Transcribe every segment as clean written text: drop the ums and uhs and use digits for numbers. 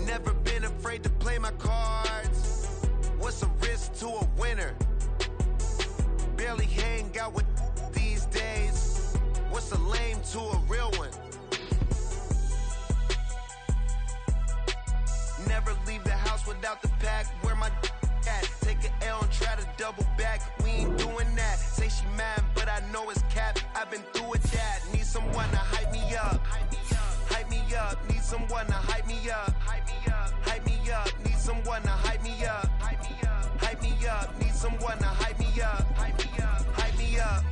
Never been afraid to play my cards. What's a risk to a winner? Barely hang out with these days. What's a lame to a real one? Never leave the house without the pack. Where my at? Take an L and try to double back. We ain't doing that. Say she mad, but I know it's cap. I've been through it, that. Need someone to hype me up. Hype me up. Need someone to hype me up. Hype me up. Need someone to hype me up. Hype me up. Need someone to hype me up. Hype me up.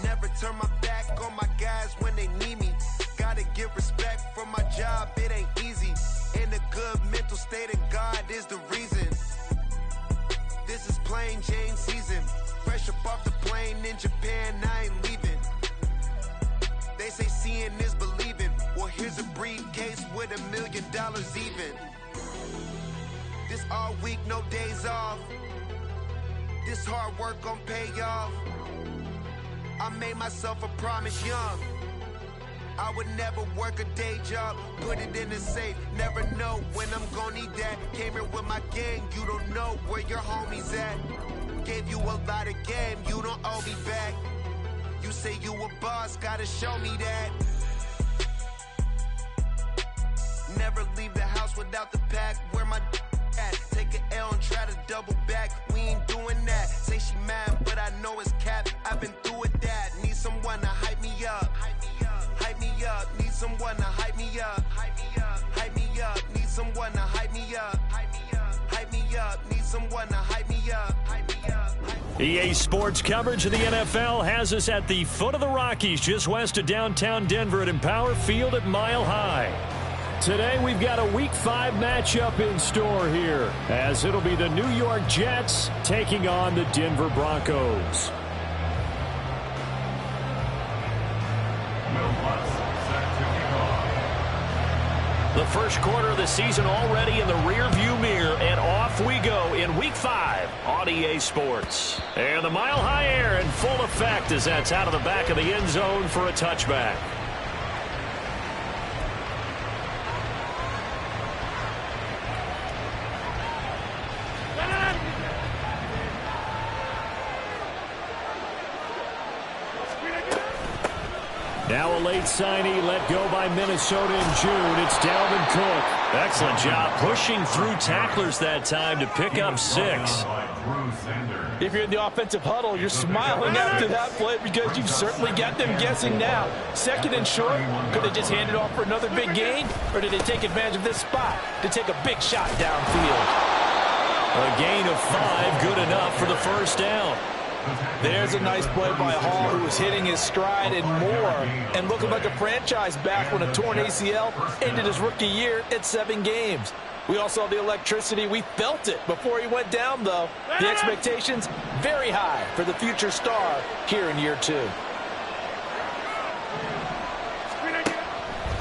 Never turn my back on my guys when they need me. Gotta give respect for my job, it ain't easy. In a good mental state, and God is the reason. This is plain Jane season. Fresh up off the plane in Japan, I ain't leaving. They say seeing is believing. Well, here's a briefcase with $1 million even. This all week, no days off. This hard work gon' pay off. I made myself a promise young. I would never work a day job, put it in the safe. Never know when I'm gon' need that. Came here with my gang, you don't know where your homies at. Gave you a lot of game, you don't owe me back. You say you a boss, gotta show me that. Never leave the house without the pack. Where my at? Take an L and try to double back. We ain't doing that. Say she mad, but I know it's cap. I've been through it, that. Need someone to hype me up. Hype me up. Need someone to hype me up. Hype me up. Need someone to hype me up. Hype me up. Need someone to hype me up. EA Sports coverage of the NFL has us at the foot of the Rockies, just west of downtown Denver at Empower Field at Mile High. Today we've got a Week 5 matchup in store here, as it'll be the New York Jets taking on the Denver Broncos. The first quarter of the season already in the rearview mirror, and off we go in Week 5 on EA Sports. And the Mile High air in full effect as that's out of the back of the end zone for a touchback. Now a late signee let go by Minnesota in June. It's Dalvin Cook. Excellent job pushing through tacklers that time to pick up 6. If you're in the offensive huddle, you're smiling after that play because you've certainly got them guessing now. Second and short, could they just hand it off for another big gain? Or did they take advantage of this spot to take a big shot downfield? A gain of 5, good enough for the first down. There's a nice play by Hall, who was hitting his stride and more, and looking like a franchise back when a torn ACL ended his rookie year at 7 games. We all saw the electricity. We felt it before he went down, though. The expectations very high for the future star here in year 2.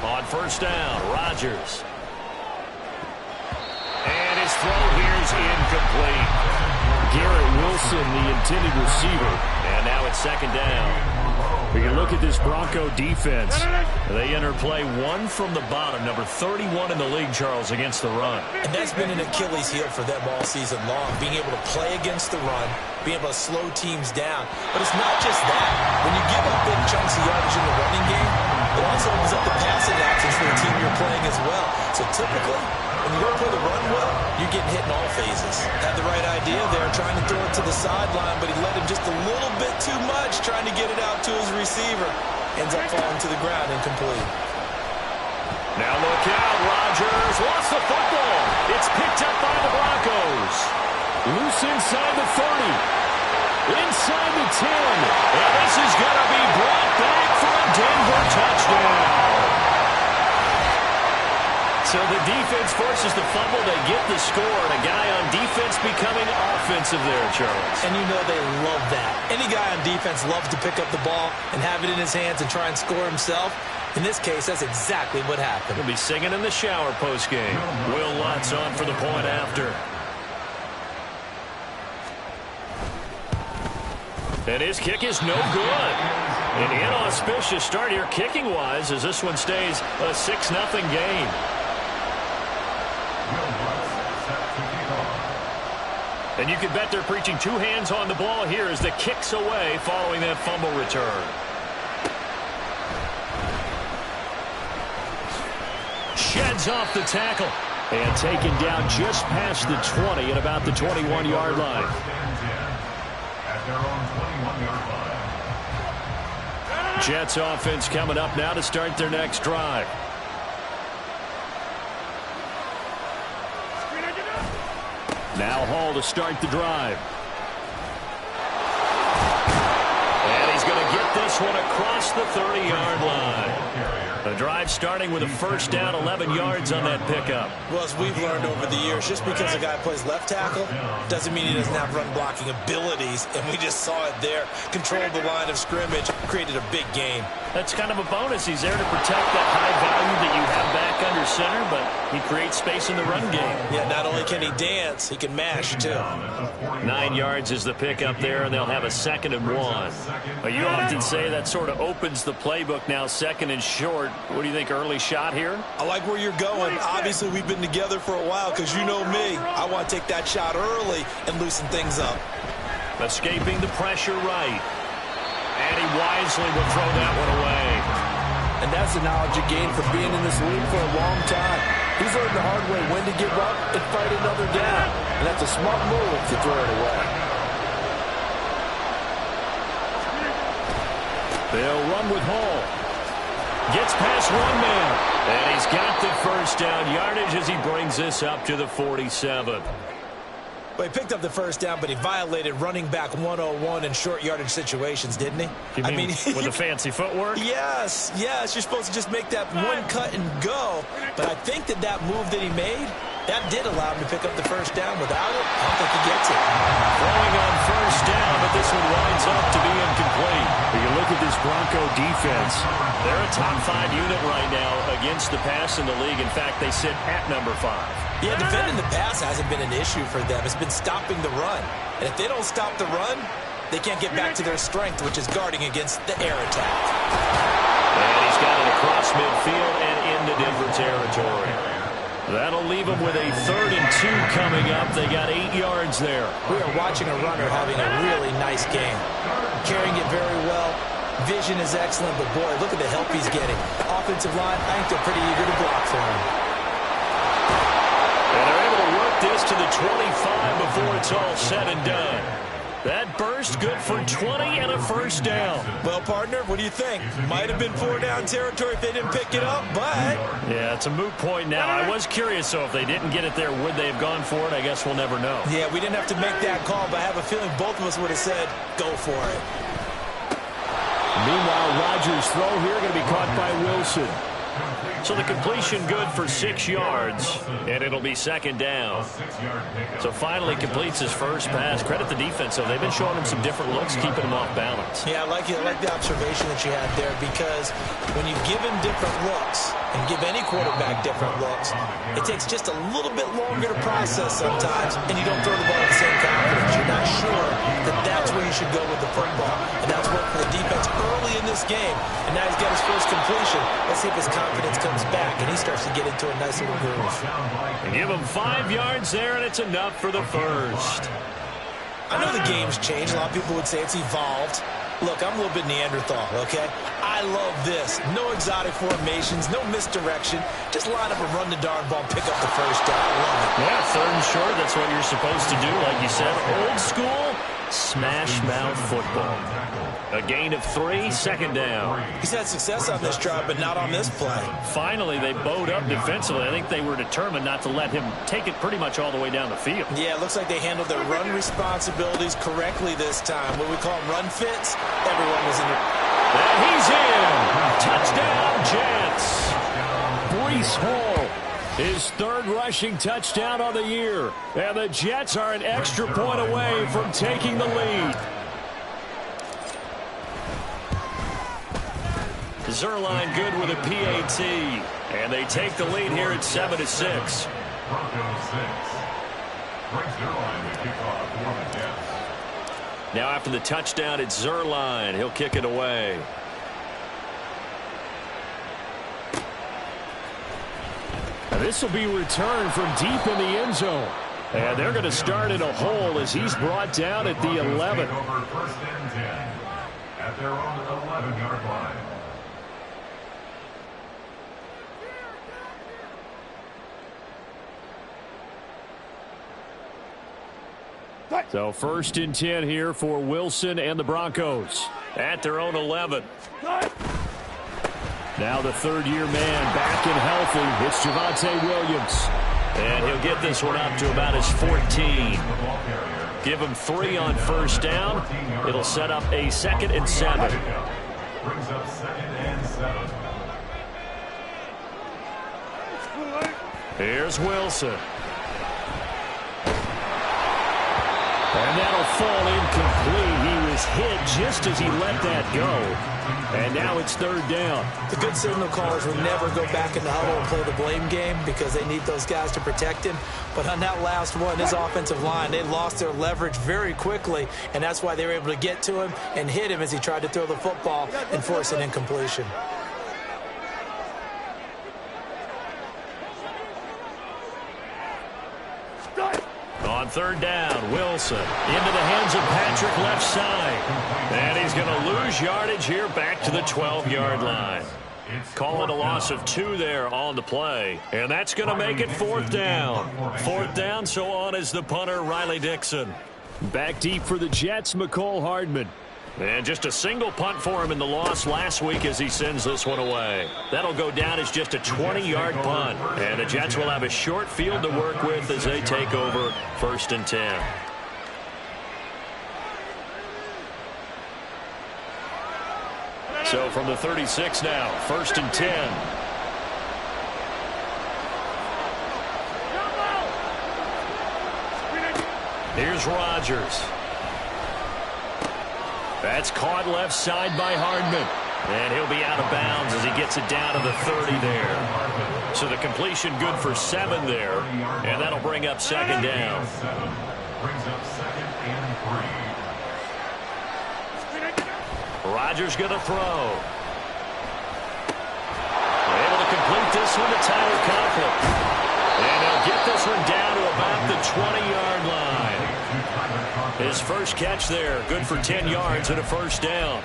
On first down, Rodgers. And his throw here's incomplete. Garrett Wilson, the intended receiver. And now it's second down. We can look at this Bronco defense. They enter play 1 from the bottom, number 31 in the league, Charles, against the run. And that's been an Achilles heel for them all season long, being able to play against the run, being able to slow teams down. But it's not just that. When you give up big chunks of yardage in the running game, it also opens up the passing options for the team you're playing as well. So typically, when you don't play the run well, you're getting hit in all phases. Had the right idea there, trying to throw it to the sideline, but he let him just a little bit too much, trying to get it out to his receiver. Ends up falling to the ground, incomplete. Now look out, Rodgers lost the football. It's picked up by the Broncos. Loose inside the 30. Inside the 10. And this is going to be brought back for a Denver touchdown. So the defense forces the fumble. They get the score, and a guy on defense becoming offensive there, Charles. And you know they love that. Any guy on defense loves to pick up the ball and have it in his hands and try and score himself. In this case, that's exactly what happened. He'll be singing in the shower postgame. Will Lutz on for the point after. And his kick is no good. An inauspicious start here kicking-wise as this one stays a 6-0 game. And you can bet they're preaching two hands on the ball here as the kick's away following that fumble return. Sheds off the tackle. And taken down just past the 20 at about the 21-yard line. Jets offense coming up now to start their next drive. Now Hall to start the drive. And he's going to get this one across the 30-yard line. The drive starting with a first down, 11 yards on that pickup. Well, as we've learned over the years, just because a guy plays left tackle doesn't mean he doesn't have run blocking abilities, and we just saw it there. Controlled the line of scrimmage, created a big gain. That's kind of a bonus. He's there to protect that high value that you have back under center, but he creates space in the run game. Yeah, not only can he dance, he can mash, too. 9 yards is the pickup there, and they'll have a 2nd and 1. But you often say that sort of opens the playbook now, 2nd and short. What do you think, early shot here? I like where you're going. Obviously, we've been together for a while because you know me. I want to take that shot early and loosen things up. Escaping the pressure right. And he wisely will throw that one away. And that's the knowledge you gain from being in this league for a long time. He's learned the hard way when to give up and fight another down. And that's a smart move to throw it away. They'll run with Hall. Gets past one man. And he's got the first down yardage as he brings this up to the 47. Well, he picked up the first down, but he violated running back 101 in short yardage situations, didn't he? You mean with the fancy footwork? Yes. You're supposed to just make that one cut and go. But I think that move that he made, that did allow him to pick up the first down. Without it, I don't think he gets it. Throwing on first down, but this one winds up to be incomplete. When you look at this Bronco defense, they're a top 5 unit right now against the pass in the league. In fact, they sit at number 5. Yeah, defending the pass hasn't been an issue for them. It's been stopping the run. And if they don't stop the run, they can't get back to their strength, which is guarding against the air attack. And he's got it across midfield and into Denver territory. That'll leave them with a 3rd and 2 coming up. They got 8 yards there. We are watching a runner having a really nice game. Carrying it very well. Vision is excellent, but boy, look at the help he's getting. Offensive line, I think they're pretty eager to block for him. And they're able to work this to the 25 before it's all said and done. That burst good for 20 and a first down. Well, partner, what do you think? Might have been 4-down territory if they didn't pick it up, but... Yeah, it's a moot point now. I was curious, so if they didn't get it there, would they have gone for it? I guess we'll never know. Yeah, we didn't have to make that call, but I have a feeling both of us would have said, go for it. Meanwhile, Rodgers' throw here going to be caught by Wilson. So the completion good for 6 yards, and it'll be 2nd down. So finally completes his first pass. Credit the defense, though. They've been showing him some different looks, keeping him off balance. Yeah, I like the observation that you had there, because when you give him different looks and give any quarterback different looks, it takes just a little bit longer to process sometimes, and you don't throw the ball with the same confidence. You're not sure that that's where you should go with the football, and that's worked for the defense early in this game, and now he's got his first completion. Let's see if his confidence comes back and he starts to get into a nice little groove. Give him 5 yards there, and it's enough for the first. I know the game's changed. A lot of people would say it's evolved. Look, I'm a little bit Neanderthal, okay? I love this. No exotic formations, no misdirection. Just line up and run the darn ball, pick up the first down. I love it. Yeah, 3rd and short, that's what you're supposed to do. Like you said, old school, smash mouth football. A gain of 3, 2nd down. He's had success on this drive, but not on this play. Finally, they bowed up defensively. I think they were determined not to let him take it pretty much all the way down the field. Yeah, it looks like they handled their run responsibilities correctly this time. What we call them run fits, everyone was in it. And he's in. Touchdown, Jets. Breece Hall, his 3rd rushing touchdown of the year. And the Jets are an extra point away from taking the lead. Zuerlein good with a PAT. And they take the lead here at 7-6. Now after the touchdown, it's Zuerlein. He'll kick it away. This will be returned from deep in the end zone. And they're going to start in a hole as he's brought down at the 11. Over first and 10 at their own 11-yard line. So 1st and 10 here for Wilson and the Broncos at their own 11. Now the third-year man back and healthy. It's Javonte Williams. And he'll get this one up to about his 14. Give him 3 on first down. It'll set up a 2nd and 7. Brings up 2nd and 7. Here's Wilson. And that'll fall incomplete. He was hit just as he let that go. And now it's 3rd down. The good signal callers will never go back in the huddle and play the blame game because they need those guys to protect him. But on that last one, his offensive line, they lost their leverage very quickly, and that's why they were able to get to him and hit him as he tried to throw the football and force an incompletion. On 3rd down, Wilson into the hands of Patrick left side. And he's going to lose yardage here back to the 12-yard line. Call it a loss of 2 there on the play. And that's going to make it 4th down. 4th down, so on is the punter, Riley Dixon. Back deep for the Jets, McCole Hardman. And just a single punt for him in the loss last week as he sends this one away. That'll go down as just a 20-yard punt. And the Jets will have a short field to work with as they take over 1st and 10. So from the 36 now, 1st and 10. Here's Rodgers. That's caught left side by Hardman. And he'll be out of bounds as he gets it down to the 30 there. So the completion good for 7 there. And that'll bring up 2nd down. Brings up 2nd and 3. Rodgers going to throw. Able to complete this one to Tyler Conklin. And he'll get this one down to about the 20-yard line. His first catch there, good for 10 yards and a 1st down.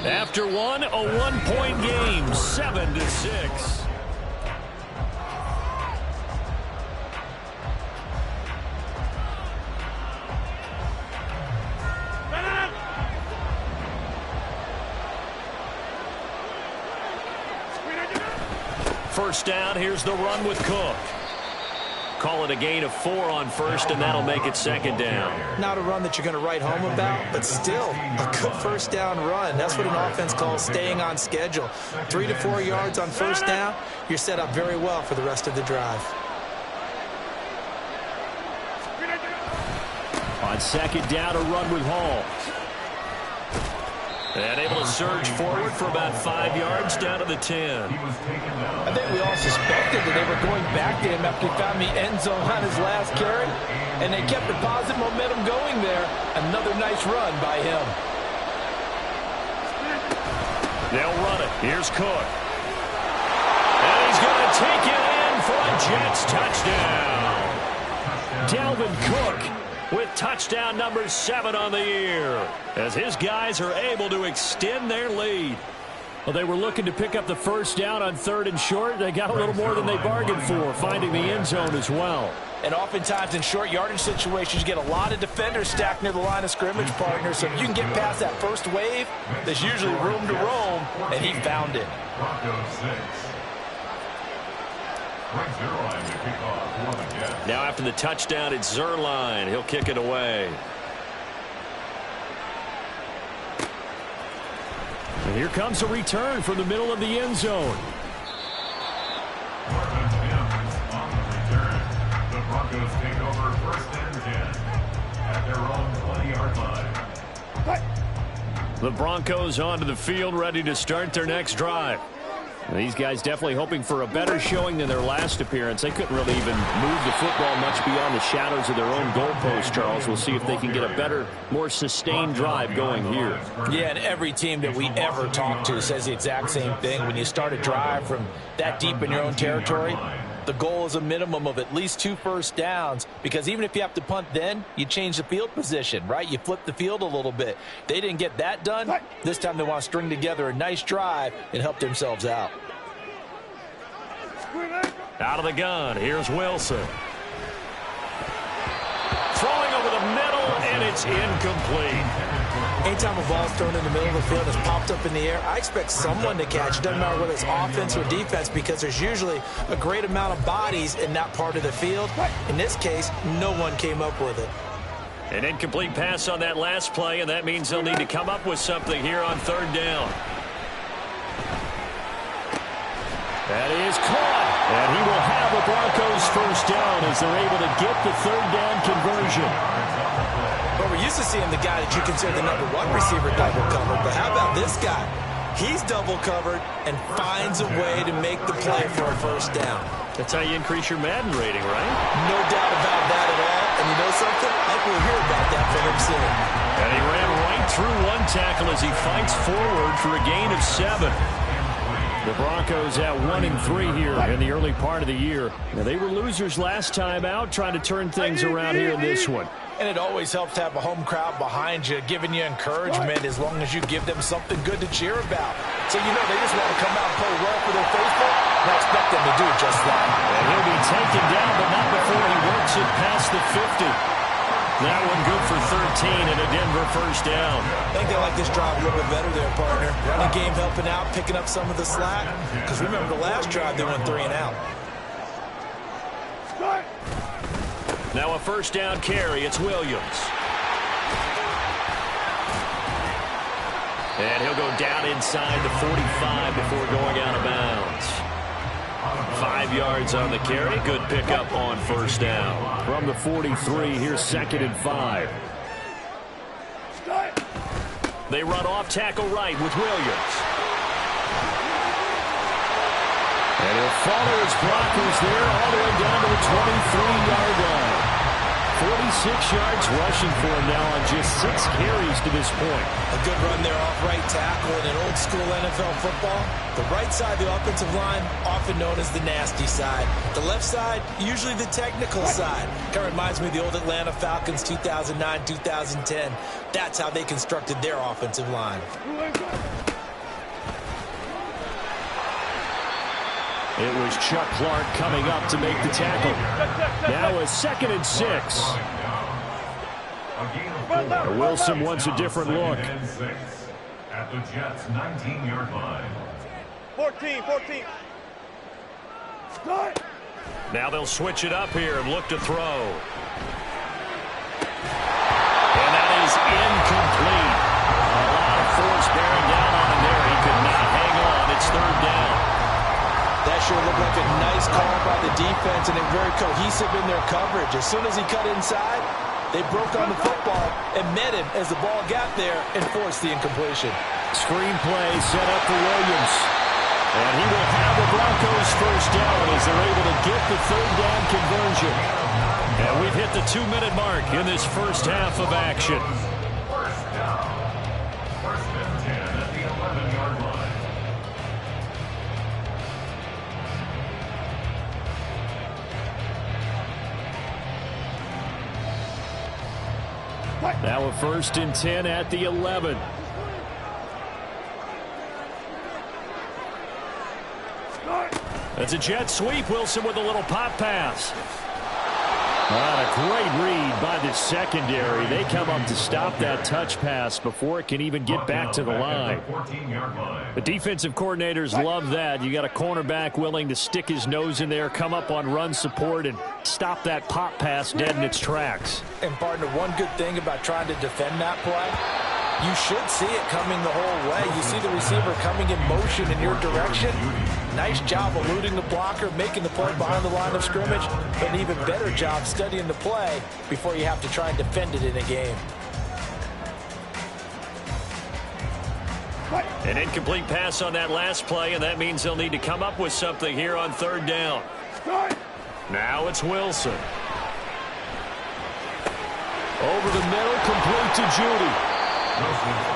After one, a 1-point game, 7-6. First down, here's the run with Cook. Call it a gain of 4 on 1st, and that'll make it 2nd down. Not a run that you're going to write home about, but still a good 1st down run. That's what an offense calls staying on schedule. 3 to 4 yards on 1st down, you're set up very well for the rest of the drive. On 2nd down, a run with Hall. And able to surge forward for about 5 yards down to the 10. I think we all suspected that they were going back to him after he found the end zone on his last carry, and they kept the positive momentum going there. Another nice run by him. They'll run it. Here's Cook. And he's going to take it in for a Jets touchdown. Dalvin Cook with touchdown number 7 on the year, as his guys are able to extend their lead. Well, they were looking to pick up the 1st down on 3rd and short. They got a little more than they bargained for, finding the end zone as well. And oftentimes in short yardage situations, you get a lot of defenders stacked near the line of scrimmage, partner. So if you can get past that first wave, there's usually room to roam, and he found it. Now after the touchdown, it's Zuerlein. He'll kick it away. And here comes a return from the middle of the end zone. The Broncos take over 1st and 10 at their own 20-yard line. The Broncos onto the field, ready to start their next drive. These guys definitely hoping for a better showing than their last appearance. They couldn't really even move the football much beyond the shadows of their own goalpost, Charles. We'll see if they can get a better, more sustained drive going here. Yeah, and every team that we ever talk to says the exact same thing. When you start a drive from that deep in your own territory, the goal is a minimum of at least 2 first downs, because even if you have to punt then, you change the field position, right? You flip the field a little bit. They didn't get that done. This time they want to string together a nice drive and help themselves out. Out of the gun, here's Wilson. Throwing over the middle, and it's incomplete. Anytime a ball's thrown in the middle of the field, it's popped up in the air, I expect someone to catch it. Doesn't matter whether it's offense or defense, because there's usually a great amount of bodies in that part of the field. In this case, no one came up with it. An incomplete pass on that last play, and that means they'll need to come up with something here on 3rd down. That is caught, and he will have a Broncos first down as they're able to get the 3rd down conversion. Well, we're used to seeing the guy that you consider the #1 receiver double covered, but how about this guy? He's double covered and finds a way to make the play for a first down. That's how you increase your Madden rating, right? No doubt about that at all. And you know something? I think we'll hear about that from him soon. And he ran right through one tackle as he fights forward for a gain of 7. The Broncos at 1-3 here in the early part of the year. Now, they were losers last time out, trying to turn things around here in this one. And it always helps to have a home crowd behind you, giving you encouragement as long as you give them something good to cheer about. So, you know, they just want to come out and play well for their faithful, and I expect them to do just that. And he'll be taken down, but not before he works it past the 50. That one good for 13 and a Denver first down. I think they like this drive a little bit better there, partner. Running game helping out, picking up some of the slack. Because remember the last drive, they went 3 and out. Now a first down carry. It's Williams. And he'll go down inside the 45 before going out of bounds. 5 yards on the carry. Good pickup on first down. From the 43, here's 2nd and 5. They run off tackle right with Williams. And he'll follow his blockers there all the way down to the 23-yard line. 46 yards rushing for him now on just 6 carries to this point. A good run there off right tackle in an old school NFL football. The right side of the offensive line, often known as the nasty side. The left side, usually the technical side. Kind of reminds me of the old Atlanta Falcons 2009-2010. That's how they constructed their offensive line. It was Chuck Clark coming up to make the tackle. Now a 2nd and 6. Wilson wants a different look. At the Jets' 19-yard line. 14. Now they'll switch it up here and look to throw. And that is incomplete. A lot of force bearing down on him there. He could not hang on. It's 3rd down. That sure looked like a nice call by the defense, and they're very cohesive in their coverage. As soon as he cut inside, they broke on the football and met him as the ball got there and forced the incompletion. Screen play set up for Williams. And he will have the Broncos first down as they're able to get the 3rd down conversion. And we've hit the 2-minute mark in this first half of action. First down. 1st and 10 at the 11-yard line. Now a 1st and 10 at the 11. That's a jet sweep. Wilson with a little pop pass. A great read by the secondary. They come up to stop that touch pass before it can even get back to the line. The defensive coordinators love that. You got a cornerback willing to stick his nose in there, come up on run support, and stop that pop pass dead in its tracks. And, partner, one good thing about trying to defend that play, you should see it coming the whole way. You see the receiver coming in motion in your direction. Nice job eluding the blocker, making the play behind the line of scrimmage, but an even better job studying the play before you have to try and defend it in a game. An incomplete pass on that last play, and that means they'll need to come up with something here on third down. Now it's Wilson. Over the middle, complete to Judy.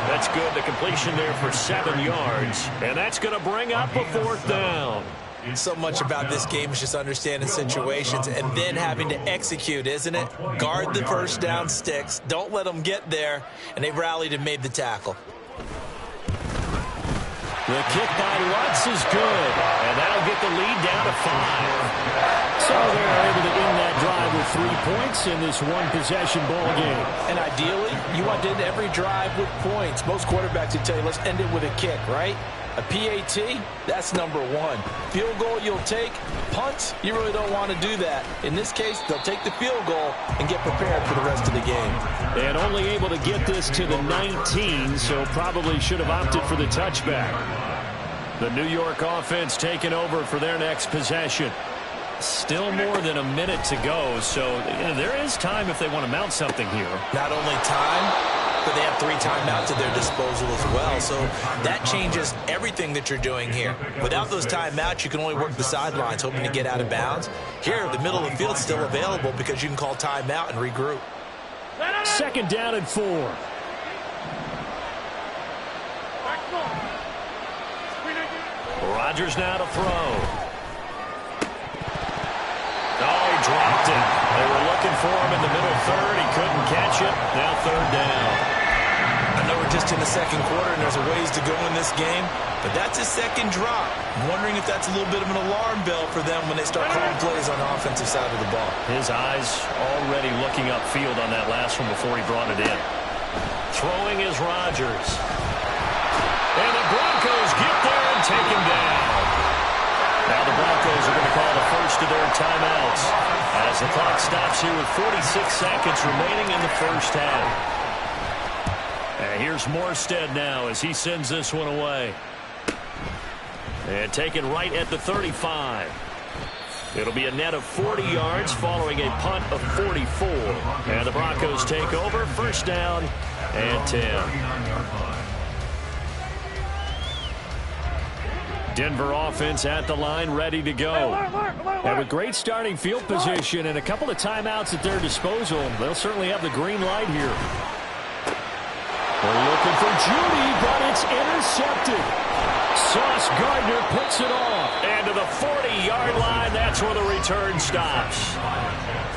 That's good. The completion there for 7 yards, and that's going to bring up a fourth down. So much about this game is just understanding situations and then having to execute, isn't it? Guard the first down sticks. Don't let them get there, and they rallied and made the tackle. The kick by Lutz is good, and that'll get the lead down to 5. So they're able to end that drive with 3 points in this one-possession ball game. And ideally, you want to end every drive with points. Most quarterbacks would tell you, let's end it with a kick, right? A PAT, that's number 1. Field goal you'll take. Punts, you really don't want to do that. In this case, they'll take the field goal and get prepared for the rest of the game. And only able to get this to the 19, so probably should have opted for the touchback. The New York offense taking over for their next possession. Still more than a minute to go, so there is time if they want to mount something here. Not only time, but they have 3 timeouts at their disposal as well, so that changes everything that you're doing here. Without those timeouts, you can only work the sidelines, hoping to get out of bounds. Here, the middle of the field is still available because you can call timeout and regroup. Second down and 4. Rodgers now to throw. Oh, he dropped it. They were looking for him in the middle third. He couldn't catch it. Now third down. I know we're just in the second quarter and there's a ways to go in this game, but that's his second drop. I'm wondering if that's a little bit of an alarm bell for them when they start calling plays on the offensive side of the ball. His eyes already looking upfield on that last one before he brought it in. Throwing is Rodgers. And the Broncos get there and take him down. Now the Broncos are going to call the first of their timeouts as the clock stops here with 46 seconds remaining in the first half. And here's Morstead now as he sends this one away. And taken right at the 35. It'll be a net of 40 yards following a punt of 44. And the Broncos take over, first down and 10. Denver offense at the line, ready to go. Have a great starting field position and a couple of timeouts at their disposal. They'll certainly have the green light here. They're looking for Judy, but it's intercepted. Sauce Gardner picks it off. And to the 40-yard line, that's where the return stops.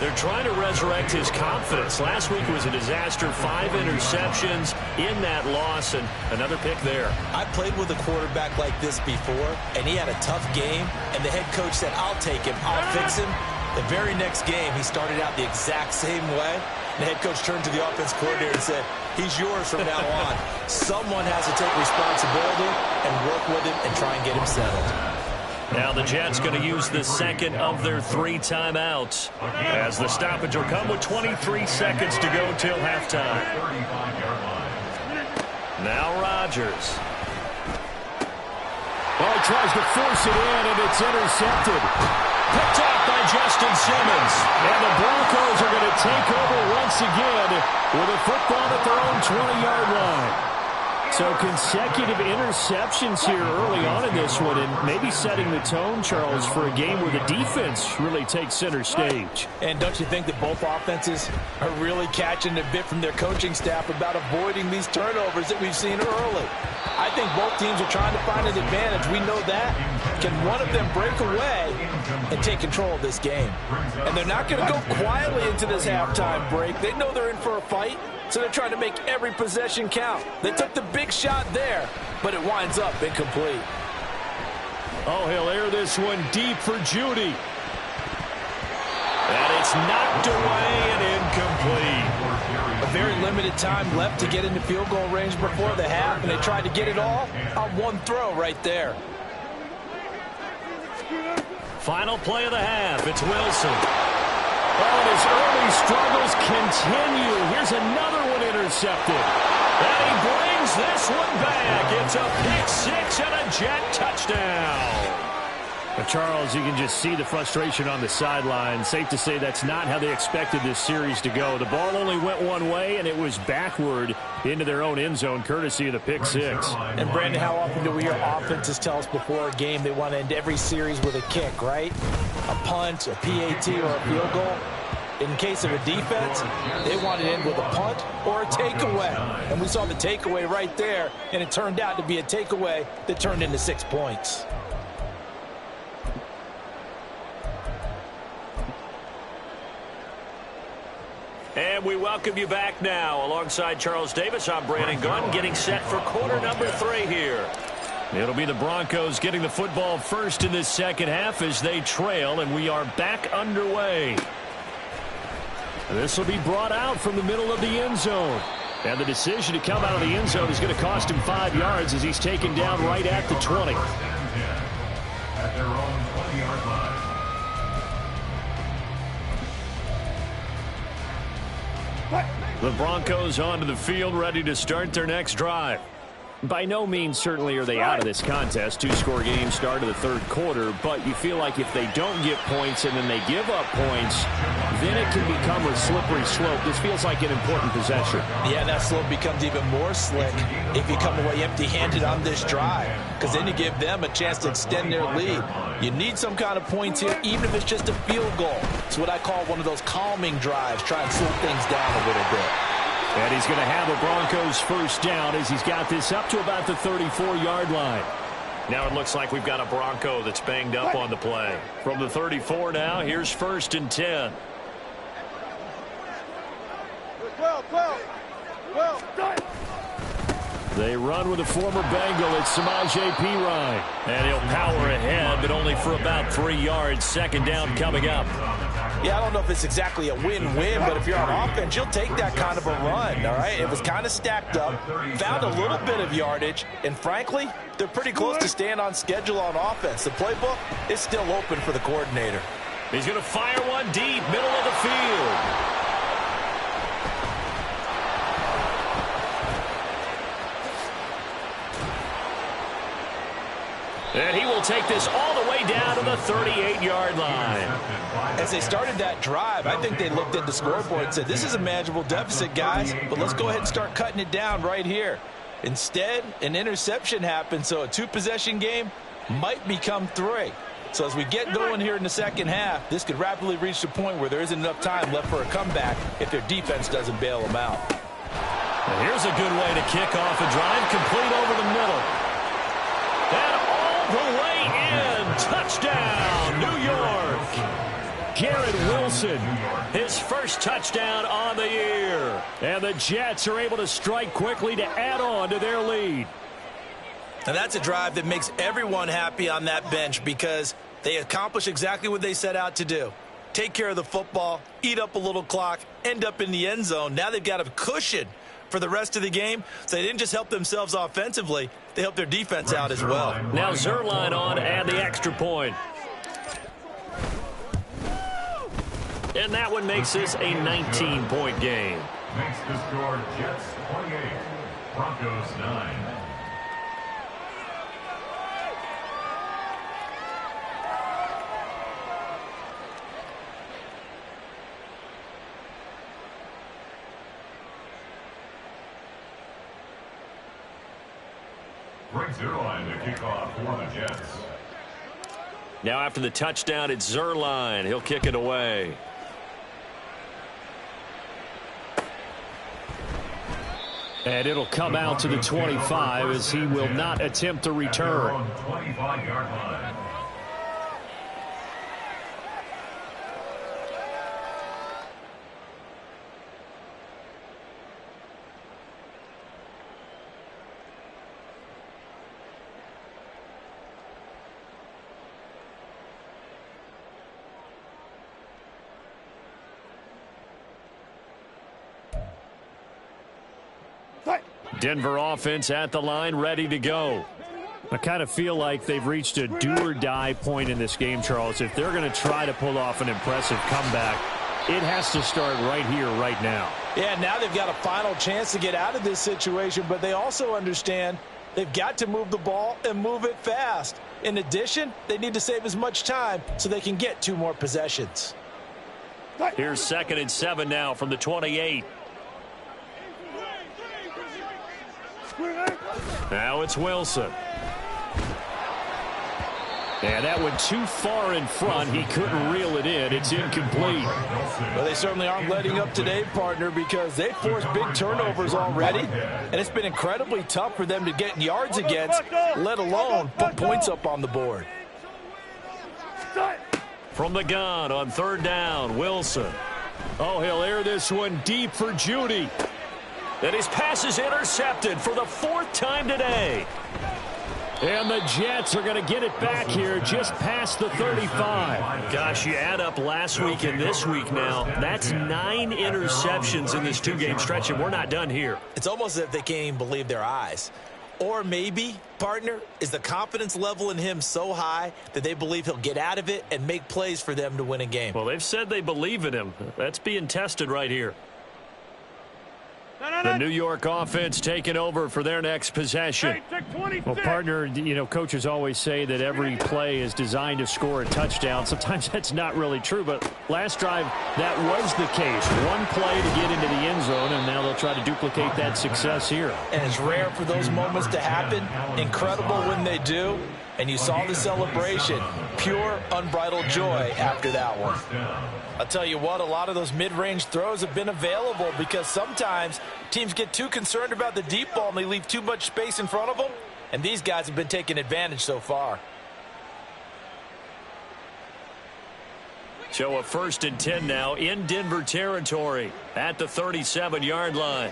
They're trying to resurrect his confidence. Last week was a disaster. 5 interceptions in that loss, and another pick there. I played with a quarterback like this before, and he had a tough game, and the head coach said, I'll take him, I'll fix him. The very next game, he started out the exact same way. The head coach turned to the offense coordinator and said, he's yours from now on. Someone has to take responsibility and work with him and try and get him settled. Now the Jets going to use the second of their 3 timeouts as the stoppage will come with 23 seconds to go till halftime. Now Rodgers. Well, he tries to force it in, and it's intercepted. Picked off by Justin Simmons. And the Broncos are going to take over once again with a football at their own 20-yard line. So consecutive interceptions here early on in this one, and maybe setting the tone, Charles, for a game where the defense really takes center stage. And don't you think that both offenses are really catching a bit from their coaching staff about avoiding these turnovers that we've seen early? I think both teams are trying to find an advantage. We know that. Can one of them break away and take control of this game? And they're not going to go quietly into this halftime break. They know they're in for a fight. So they're trying to make every possession count. They took the big shot there, but it winds up incomplete. Oh, he'll air this one deep for Judy. And it's knocked away and incomplete. A very limited time left to get into field goal range before the half, and they tried to get it all on one throw right there. Final play of the half. It's Wilson. Oh, and his early struggles continue. Here's another one intercepted. And he brings this one back. It's a pick 6 and a Jet touchdown. Charles, you can just see the frustration on the sideline. Safe to say that's not how they expected this series to go. The ball only went one way, and it was backward into their own end zone, courtesy of the pick six. And, Brandon, how often do we hear offenses tell us before a game they want to end every series with a kick, right? A punt, a PAT, or a field goal. In case of a defense, they want to end with a punt or a takeaway. And we saw the takeaway right there, and it turned out to be a takeaway that turned into 6 points. And we welcome you back now. Alongside Charles Davis, I'm Brandon Gunn, getting set for quarter number 3 here. It'll be the Broncos getting the football first in this second half as they trail, and we are back underway. This will be brought out from the middle of the end zone. And the decision to come out of the end zone is going to cost him 5 yards as he's taken down right at the 20. At their own 20-yard line. The Broncos onto the field, ready to start their next drive. By no means certainly are they out of this contest. 2-score game start of the third quarter, but you feel like if they don't get points and then they give up points, then it can become a slippery slope. This feels like an important possession. Yeah, that slope becomes even more slick if you come away empty-handed on this drive, because then you give them a chance to extend their lead. You need some kind of points here, even if it's just a field goal. It's what I call one of those calming drives, try and slow things down a little bit. And he's going to have the Broncos first down as he's got this up to about the 34-yard line. Now it looks like we've got a Bronco that's banged up on the play. From the 34 now, here's 1st and 10. They run with a former Bengal. It's Samaje Perine. And he'll power ahead, but only for about 3 yards. Second down coming up. Yeah, I don't know if it's exactly a win-win, but if you're on offense, you'll take that kind of a run, all right? It was kind of stacked up, found a little bit of yardage, and frankly, they're pretty close to staying on schedule on offense. The playbook is still open for the coordinator. He's going to fire one deep, middle of the field. And he will take this all the way down to the 38-yard line. As they started that drive, I think they looked at the scoreboard and said, this is a manageable deficit, guys, but let's go ahead and start cutting it down right here. Instead, an interception happened, so a 2-possession game might become 3. So as we get going here in the second half, this could rapidly reach the point where there isn't enough time left for a comeback if their defense doesn't bail them out. And here's a good way to kick off a drive, complete over the middle. And all the way in, touchdown, New York. Garrett Wilson, his first touchdown on the year. And the Jets are able to strike quickly to add on to their lead. And that's a drive that makes everyone happy on that bench because they accomplish exactly what they set out to do. Take care of the football, eat up a little clock, end up in the end zone. Now they've got a cushion for the rest of the game, so they didn't just help themselves offensively, they helped their defense out as well. Now Zuerlein on to add the extra point. And that one makes this a 19-point game. Makes the score Jets 28, Broncos 9. Brings Zuerlein to kick off for the Jets. Now after the touchdown, it's Zuerlein. He'll kick it away. And it'll come out to the 25 as he will not attempt to return. 25-yard line. Denver offense at the line, ready to go. I kind of feel like they've reached a do-or-die point in this game, Charles. If they're going to try to pull off an impressive comeback, it has to start right here, right now. Yeah, now they've got a final chance to get out of this situation, but they also understand They've got to move the ball and move it fast. In addition, they need to save as much time so they can get 2 more possessions. Here's 2nd and 7 now from the 28. Now it's Wilson. And that went too far in front. He couldn't reel it in. It's incomplete. Well, they certainly aren't letting up today, partner, because they forced big turnovers already. And it's been incredibly tough for them to get yards against, let alone put points up on the board. From the gun on 3rd down, Wilson. Oh, he'll air this one deep for Judy. And his pass is intercepted for the 4th time today. And the Jets are going to get it back here just past the 35. Gosh, you add up last week and this week now. That's 9 interceptions in this 2-game stretch, and we're not done here. It's almost as if they can't even believe their eyes. Or maybe, partner, is the confidence level in him so high that they believe he'll get out of it and make plays for them to win a game. Well, they've said they believe in him. That's being tested right here. The New York offense taking over for their next possession. Well, partner, you know, coaches always say that every play is designed to score a touchdown. Sometimes that's not really true, but last drive, that was the case. 1 play to get into the end zone, and now they'll try to duplicate that success here. And it's rare for those moments to happen. Incredible when they do. And you saw the celebration. Pure, unbridled joy after that one. I'll tell you what, a lot of those mid-range throws have been available because sometimes teams get too concerned about the deep ball and they leave too much space in front of them. And these guys have been taking advantage so far. So a 1st and 10 now in Denver territory at the 37-yard line.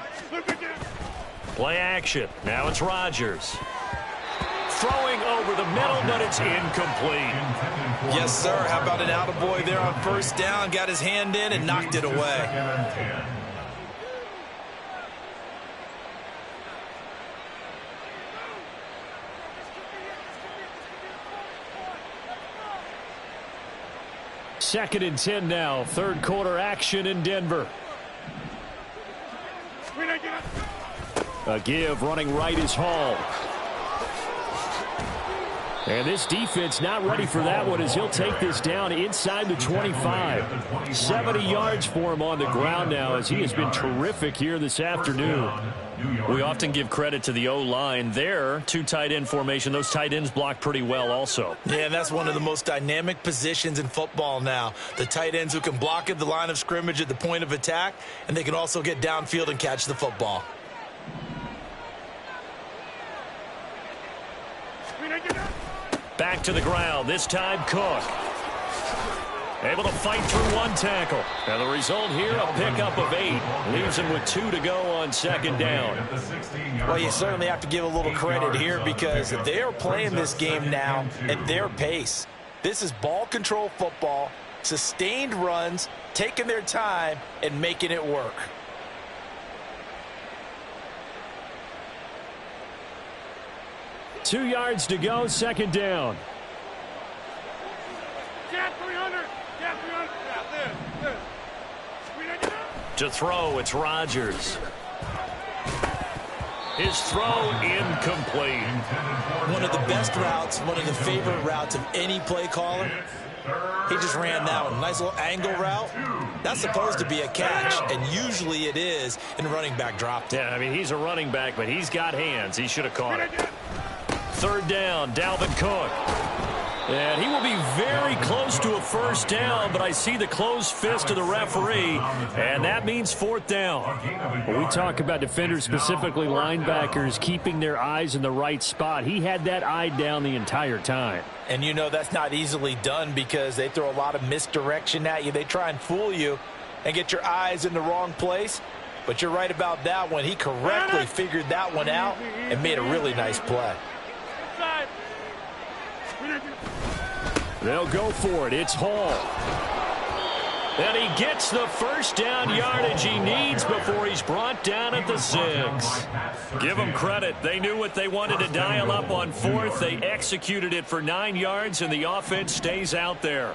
Play action. Now it's Rodgers. Throwing over the middle, but it's incomplete. Yes, sir. How about an attaboy there on 1st down? Got his hand in and knocked it away. Second and 10 now. 3rd quarter action in Denver. A give running right is Hall. And this defense not ready for that one as he'll take this down inside the 25. 70 yards for him on the ground now as he has been terrific here this afternoon. We often give credit to the O-line there. 2 tight end formation. Those tight ends block pretty well also. Yeah, that's one of the most dynamic positions in football now. The tight ends who can block at the line of scrimmage at the point of attack, and they can also get downfield and catch the football. Back to the ground. This time Cook. Able to fight through 1 tackle. And the result here, a pickup of 8. Leaves him with 2 to go on 2nd down. Well, you certainly have to give a little credit here because they are playing this game now at their pace. This is ball control football, sustained runs, taking their time, and making it work. Two yards to go, 2nd down. To throw, it's Rodgers. His throw incomplete. One of the best routes, one of the favorite routes of any play caller. He just ran that one. Nice little angle route. That's supposed to be a catch, and usually it is, and running back dropped it. Yeah, I mean, he's a running back, but he's got hands. He should have caught it. 3rd down, Dalvin Cook. And he will be very close to a 1st down, but I see the closed fist of the referee, and that means 4th down. When we talk about defenders, specifically linebackers, keeping their eyes in the right spot, he had that eye down the entire time. And you know that's not easily done because they throw a lot of misdirection at you. They try and fool you and get your eyes in the wrong place. But you're right about that one. He correctly figured that one out and made a really nice play. They'll go for it. It's Hall. And he gets the 1st down yardage he needs before he's brought down at the 6. Give them credit. They knew what they wanted to dial up on 4th. They executed it for 9 yards, and the offense stays out there.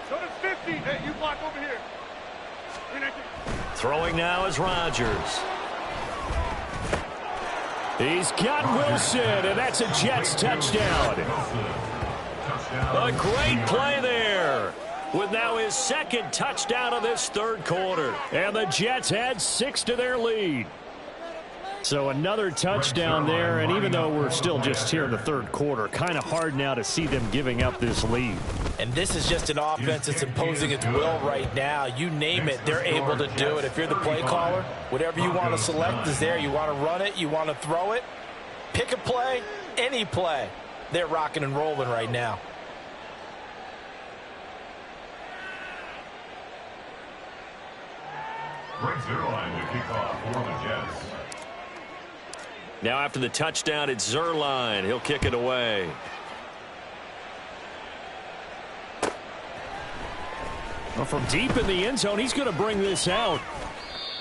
Go to 50. Hey, you block over here. Throwing now is Rodgers. He's got Wilson, and that's a Jets touchdown. A great play there, with now his second touchdown of this third quarter. And the Jets add 6 to their lead. So another touchdown there, and even though we're still just here in the third quarter, kind of hard now to see them giving up this lead. And this is just an offense that's imposing its will right now. You name it, they're able to do it. If you're the play caller, whatever you want to select is there. You want to run it, you want to throw it, pick a play, any play. They're rocking and rolling right now. Brings it on to kick off for the Jets. Now after the touchdown, it's Zuerlein. He'll kick it away. Well, from deep in the end zone, he's going to bring this out.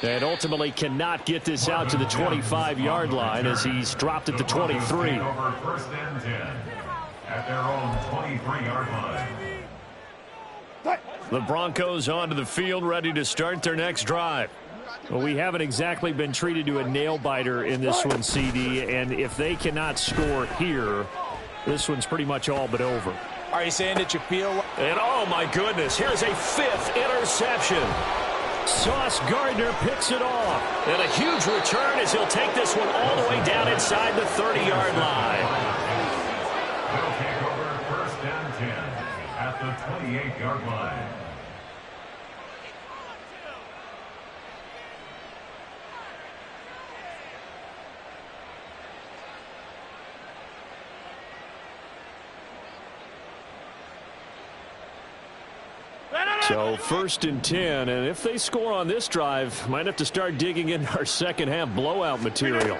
And ultimately cannot get this out to the 25-yard line as he's dropped at the 23. Over first and 10 at their own 23-yard line. The Broncos onto the field, ready to start their next drive. Well, we haven't exactly been treated to a nail-biter in this one, CD, and if they cannot score here, this one's pretty much all but over. Are you saying that you feel... And oh my goodness, here's a 5th interception. Sauce Gardner picks it off. And a huge return as he'll take this one all the way down inside the 30-yard line. They'll take over first and 10 at the 28-yard line. So first and 10, and if they score on this drive, might have to start digging in our second half blowout material.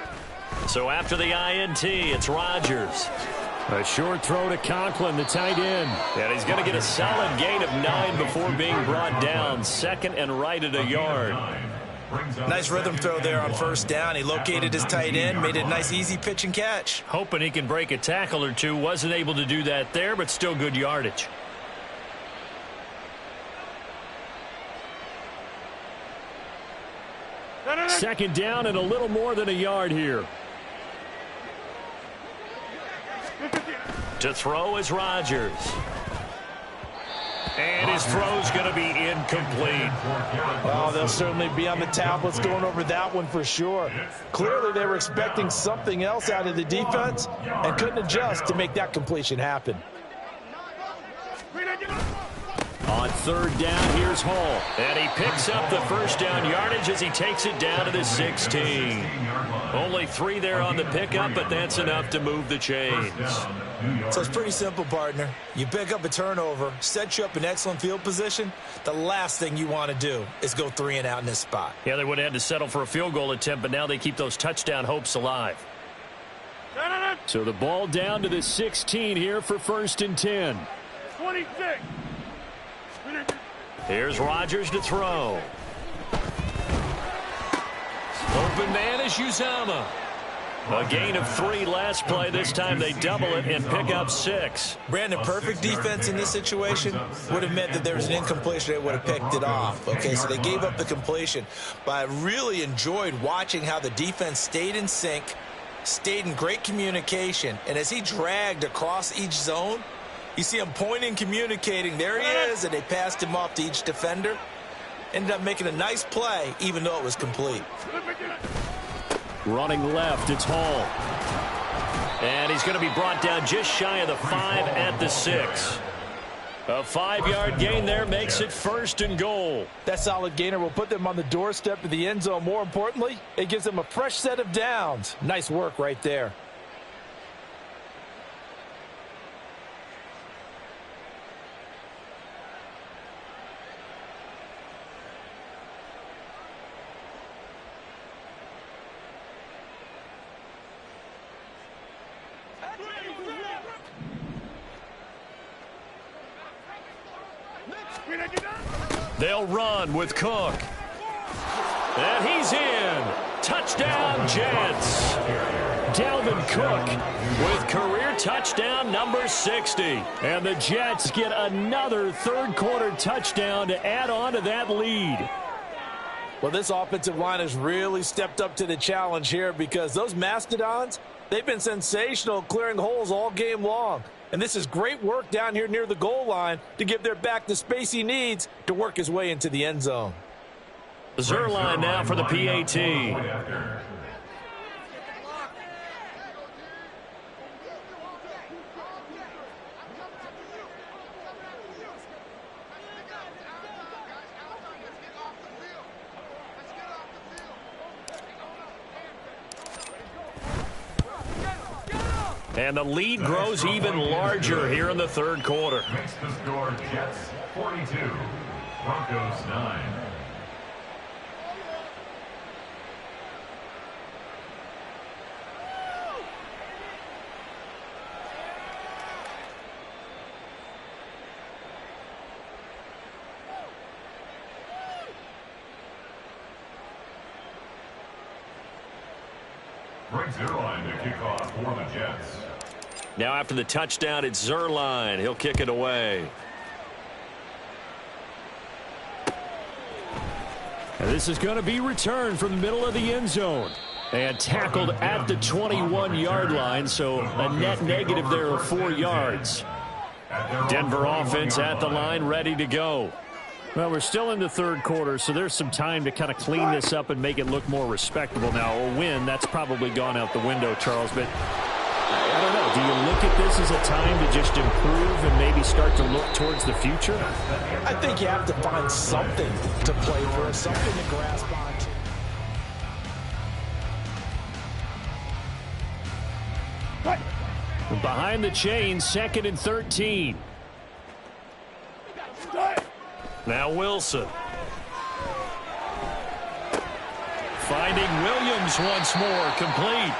So after the INT, it's Rodgers. A short throw to Conklin, the tight end. And he's going to get a solid gain of 9 before being brought down. Second and right at a yard. Nice rhythm throw there on first down. He located his tight end, made a nice easy pitch and catch. Hoping he can break a tackle or two. Wasn't able to do that there, but still good yardage. Second down and a little more than a yard here. To throw is Rodgers. And his throw's going to be incomplete. Oh, they'll certainly be on the tablets going over that one for sure. Clearly they were expecting something else out of the defense and couldn't adjust to make that completion happen. On third down, here's Hall. And he picks up the first down yardage as he takes it down to the 16. Only 3 there on the pickup, but that's enough to move the chains. So it's pretty simple, partner. You pick up a turnover, set you up in excellent field position. The last thing you want to do is go 3 and out in this spot. Yeah, they would have had to settle for a field goal attempt, but now they keep those touchdown hopes alive. So the ball down to the 16 here for first and 10. 26. Here's Rodgers to throw. Open man is Uzomah. A gain of 3 last play. This time they double it and pick up 6. Brandon, perfect defense in this situation would have meant that there was an incompletion. They would have picked it off. Okay, so they gave up the completion. But I really enjoyed watching how the defense stayed in sync, stayed in great communication. And as he dragged across each zone, you see him pointing, communicating. There he is, and they passed him off to each defender. Ended up making a nice play, even though it was complete. Running left, it's Hall. And he's going to be brought down just shy of the 5 at the 6. A 5-yard gain there makes it first and goal. That solid gainer will put them on the doorstep of the end zone. More importantly, it gives them a fresh set of downs. Nice work right there. They'll run with Cook. And he's in. Touchdown, Jets. Dalvin Cook with career touchdown number 60. And the Jets get another third quarter touchdown to add on to that lead. Well, this offensive line has really stepped up to the challenge here because those Mastodons, they've been sensational clearing holes all game long. And this is great work down here near the goal line to give their back the space he needs to work his way into the end zone. Zuerlein now for the PAT. And the lead grows even larger here in the third quarter. Makes the score Jets 42, Broncos 9. Greg Zuerlein to kick off for the Jets. Now after the touchdown, it's Zuerlein. He'll kick it away. And this is going to be returned from the middle of the end zone. And tackled at the 21-yard line, so a net negative there of 4 yards. Denver offense at the line, ready to go. Well, we're still in the third quarter, so there's some time to kind of clean this up and make it look more respectable. Now, a win, that's probably gone out the window, Charles, but I don't know. Do you look at this as a time to just improve and maybe start to look towards the future? I think you have to find something to play for, something to grasp onto. Behind the chain, 2nd and 13. Now Wilson. Finding Williams once more, complete.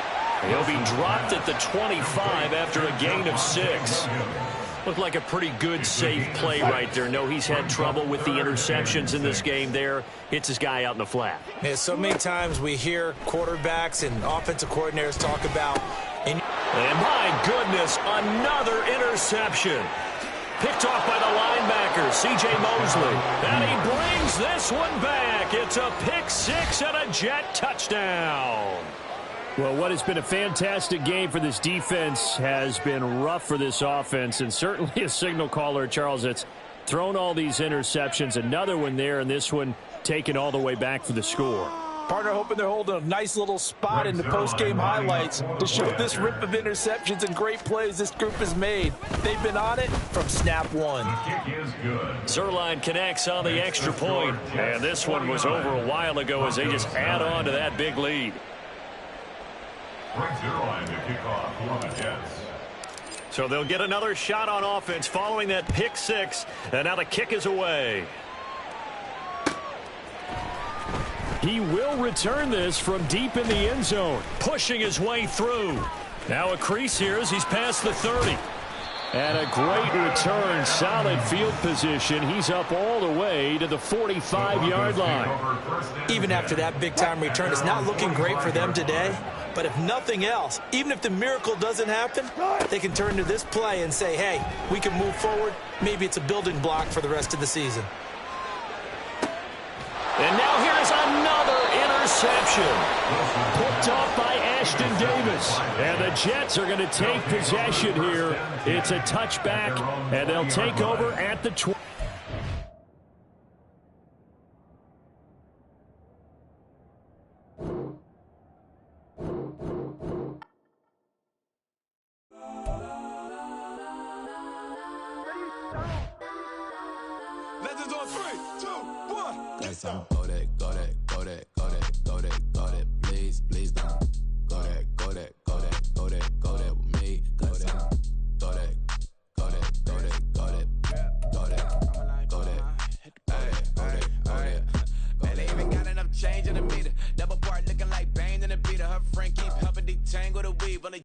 He'll be dropped at the 25 after a gain of 6. Looked like a pretty good, safe play right there. No, he's had trouble with the interceptions in this game there. Hits his guy out in the flat. Yeah, so many times we hear quarterbacks and offensive coordinators talk about... And my goodness, another interception. Picked off by the linebacker, C.J. Mosley. And he brings this one back. It's a pick 6 and a Jet touchdown. Well, what has been a fantastic game for this defense has been rough for this offense, and certainly a signal caller, Charles, that's thrown all these interceptions. Another one there, and this one taken all the way back for the score. Partner hoping they're holding a nice little spot in the post-game highlights to show this rip of interceptions and great plays this group has made. They've been on it from snap one. Kick is good. Zuerlein connects on the extra point, and this one was over a while ago as they just add on to that big lead. Greg Zuerlein to kick off for the Jets. So they'll get another shot on offense following that pick 6, and now the kick is away. He will return this from deep in the end zone. Pushing his way through. Now a crease here as he's past the 30. And a great return, solid field position. He's up all the way to the 45-yard line. Even after that big-time return, it's not looking great for them today. But if nothing else, even if the miracle doesn't happen, they can turn to this play and say, hey, we can move forward. Maybe it's a building block for the rest of the season. And now here's another interception. Picked off by Ashton Davis. And the Jets are going to take possession here. It's a touchback, and they'll take over at the 20. Legends on 3, 2, 1. Got some go that, go that, go that, go that, go that, go that. Please, please don't go that, go that, go that, go that, go that with me. Go that, go that, go that, go that, go that, go that, go that. Hey, go that, go that. Man, they even got enough change in the meter. Double part looking like Bane in the beater. Her friend keep helping detangle the weave.